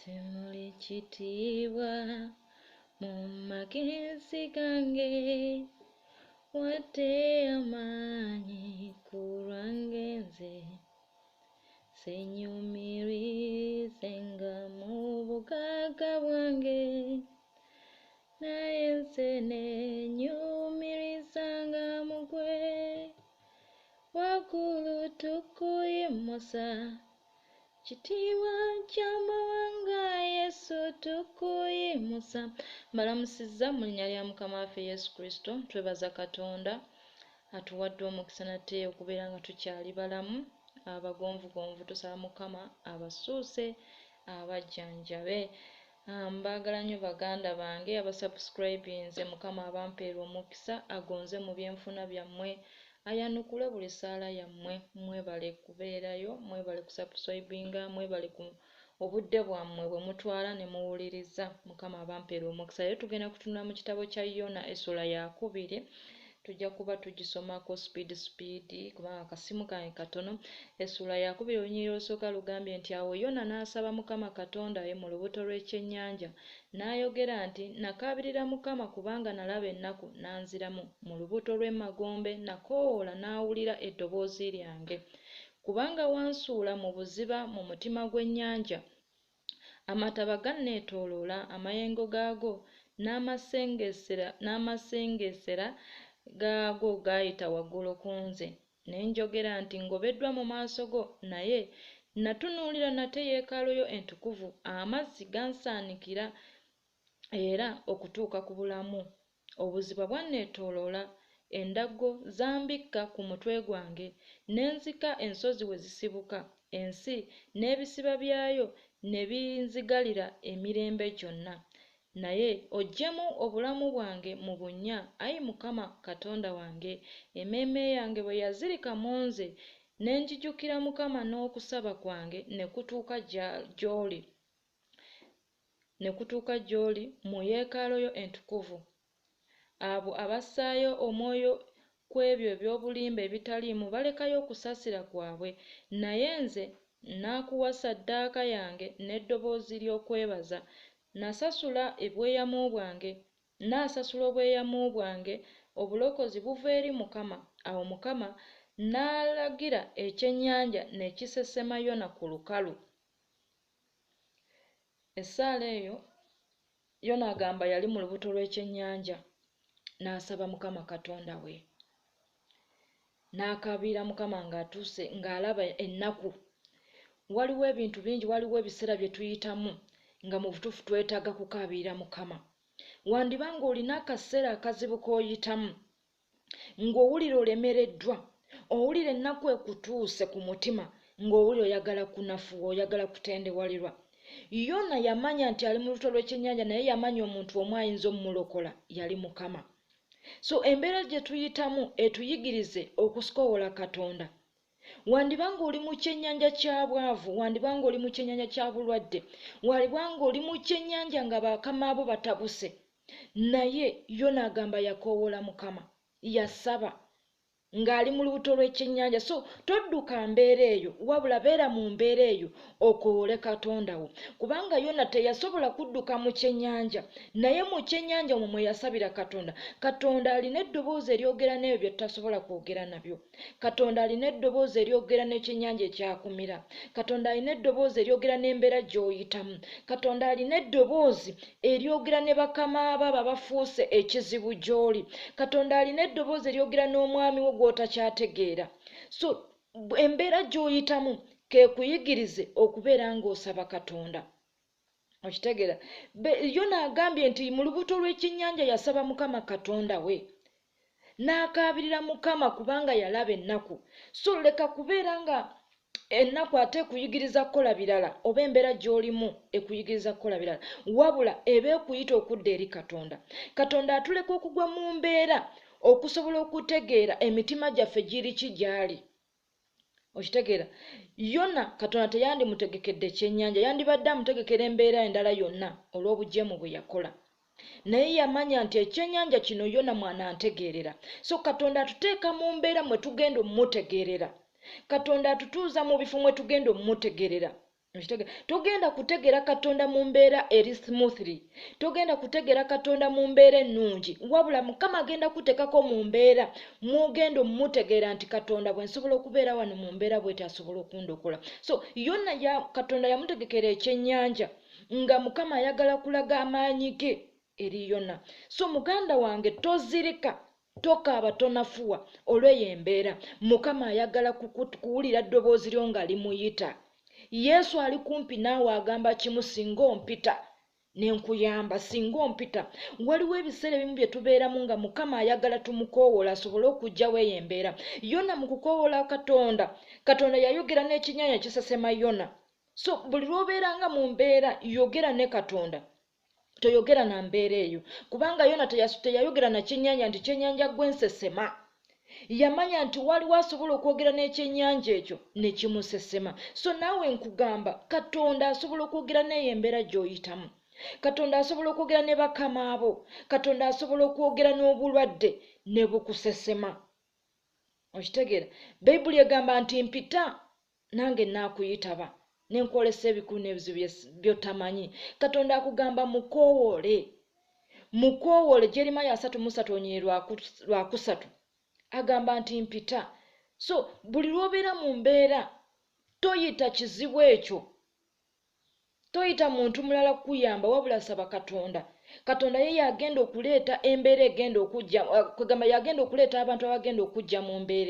temuli kitiibwa mu magezi gange wadde amaanyi ku lwange nze senyumirizenga mu bugagga bwange naye nze neenyumirizanga mu ggwe waggulu tukuyimusa kitiibwa ky'amawanga Yesu tukuyimusa. Mbalamusizza mu linnya lya Mukama waffe Yesu Kristo. Twebaza Katonda atuwadde omukisa nate okubeera nga tukyali balamu. Abagonvugonvu tusaba Mukama abasuuse abajjanjabe. Mbaagala nnyo baganda bange abasubscribinze, Mukama abampeera omukisa agonze mu byenfuna byammwe, ayanukule buli ssaala yammwe. Mwebale kubeerayo, mwebale kusubscribinga, mwebale ku obudde bwammwe bwe mutwala ne muwuliriza. Mukama abampeera omukisa. Leero tugenda kutunula mu kitabo kya Yona essula ya 2. Tujja kuba tugisomako speed kubanga akasimu kange katono. Essula ya 2 olunyiriri olusooka lugambye nti awo Yona n'asaba Mukama Katonda we mu lubuto lw'ekyennyanja n'ayogera nti nakaabirira Mukama kubanga nalaba ennaku nanziramu mu lubuto lw'emagombe nakoowoola n'awulira eddoboozi lyange kubanga wansuula mu buziba mu mutima gw'ennyanja amataba ganneetooloola amayengo gaago n'amasengesera gaago gaayita waggulu ku nze ne njogera nti ngobeddwa mu maaso go naye natunuulira nate yeekaalu yo entukuvu amazzi gansaanikira era okutuuka ku bulamu obuziba bwanneetooloola endaggo zambikka ku mutwe gwange n'enzika ensozi we zisibuka ensi n'ebisiba byayo ne binzigalira emirembe gyonna naye oggyemu obulamu bwange mu bunnya ayi Mukama Katonda wange emmeeme yange bwe yazirika mu nze ne njijukira Mukama n'okusaba kwange ne kutuuka gy'oli mu yeekaalu yo entukuvu. Abo abassaayo omwoyo ku ebyo eby'obulimba ebitaliimu balekayo okusaasira kwabwe naye nze naakuwa ssaddaaka yange n'eddoboozi ly'okwebaza. Naasasula obweyamu bwange obulokozi buva eri Mukama. Awo Mukama n'alagira ekyennyanja ne kisesema Yona ku lukalu. Essaala eyo Yona agamba yali mu lubuto lw'ekyennyanja n'asaba Mukama Katonda we n'akaabira Mukama ng'atuuse ng'alaba ennaku. Waliwo ebintu bingi, waliwo ebiseera bye tuyitamu nga mu butuufu twetaaga kukaabirira Mukama. Wandiba ng'olina akaseera akazibu k'oyitamu ng'owulira olemereddwa, owulira ennaku ekutuuse ku mutima, ng'owulira oyagala kunafuwa, oyagala kutendewalirwa. Yona yamanya nti ali mu lubuto lw'ekyennyanja naye yamanya omuntu omu ayinza omumulokola yali Mukama. So embeera gye tuyitamu etuyigirize okukoowoola Katonda. Wandiba ng'oli mu kyennyanja kya bwavu, wandiba ng'oli mu kyennyanja kya bulwadde, wandiba ng'oli mu kyennyanja nga bakamaabo batabuse, naye Yona agamba yakoowoola Mukama, yasaba ng'ali mu lubuto lw'ekyennyanja. So todduka mbeera eyo, wabula beera mu mbeera eyo okoowoole Katonda wo, kubanga Yona teyasobola kudduka mu kyennyanja, naye mu kyennyanja omwo mwe yasabira Katonda. Katonda alina eddoboozi eryogera n'ebyo bye tutasobola kwogera nabyo. Katonda alina eddoboozi eryogera n'ekyennyanja ekyakumira. Katonda alina eddoboozi eryogera n'embeera gy'oyitamu. Katonda alina eddoboozi eryogera ne bakamaabo abo abafuuse ekizibu gy'oli. Katonda alina eddoboozi eryogera n'omwami wo gw'otakyategeera. So embeera gy'oyitamu ke kuyigirize okubeera ng'osaba Katonda. Okitegeera? Yona agambye nti mu lubuto lw'ekyennyanja yasaba Mukama Katonda we n'akaabirira Mukama kubanga yalaba ennaku. So leka kubeera nga ennaku ate ekuyigiriza kukola birala oba embeera gy'olimu ekuyigiriza kukola birala, wabula eba ekuyita okudda eri Katonda. Katonda atuleka okugwa mu mbeera okusobola okutegeera emitima gyaffe giri ki gyali. Okitegeera? Yona Katonda teyandimutegekedde ekyennyanja, yandibadde amutegekera embeera endala yonna olw'obujeemu bwe yakola. Naye yamanya nti ekyennyanja kino Yona mwana antegeerera. So Katonda atuteeka mu mbeera mwe tugenda omumutegeerera. Katonda atutuuza mu bifo mwe tugenda omumutegeerera. Togenda kutegera Katonda mu mbeera eri smoothly, togenda kutegera Katonda mu mbeera ennungi, wabula Mukama agenda kuteekako mu mbeera mugenda mutegeera nti Katonda bwe nsobola okubeera wano mu mbeera bw'eti asobola okundokola. So yonna Katonda yamutegekera ekyennyanja nga Mukama ayagala kulaga amaanyi ge eri yonna. So muganda wange tozirika, tokaaba tonafuwa olw'eyo embeera. Mukama ayagala kuwulira ddoboozi lyo nga limuyita. Yesu ali kumpi naawe agamba kimu, singa ompita nenkuyamba, singa ompita. Waliwo ebiseera ebimu bye tubeeramu nga Mukama ayagala tumukoowoola asobole okuggyawo eyo embeera. Yona mu kukoowoola Katonda yayogera n'ekyennyanja kisesema Yona. So buli lw'obeeranga mu mbeera yogera ne Katonda, toyogera na mbeera eyo, kubanga Yona teyayogera na kyennyanja nti kyennyanja gwe nsesema. Yamanya nti waliwo asobola okwogera n'ekyennyanja ekyo ne kimusesema. So naawe nkugamba Katonda asobola okwogera n'eyo embeera gy'oyitamu. Katonda asobola okwogera ne bakama abo. Katonda asobola okwogera n'obulwadde ne bukusesema. Okitegeera? Bayibuli egamba nti mpita nange naakuyitaba nenkwolesa ebikulu n'ebizibu by'otamanyi. Katonda akugamba mukoowoole Jeremiya 3:3 agamba nti mpita. So buli lw'obeera mu mbeera toyita kizibu ekyo, toyita muntu mulala kukuyamba, wabula saba Katonda. Katonda ye yagenda okuleeta embeera egenda okujja, kwegamba yagenda okuleeta abantu abagenda okujja mu mbeera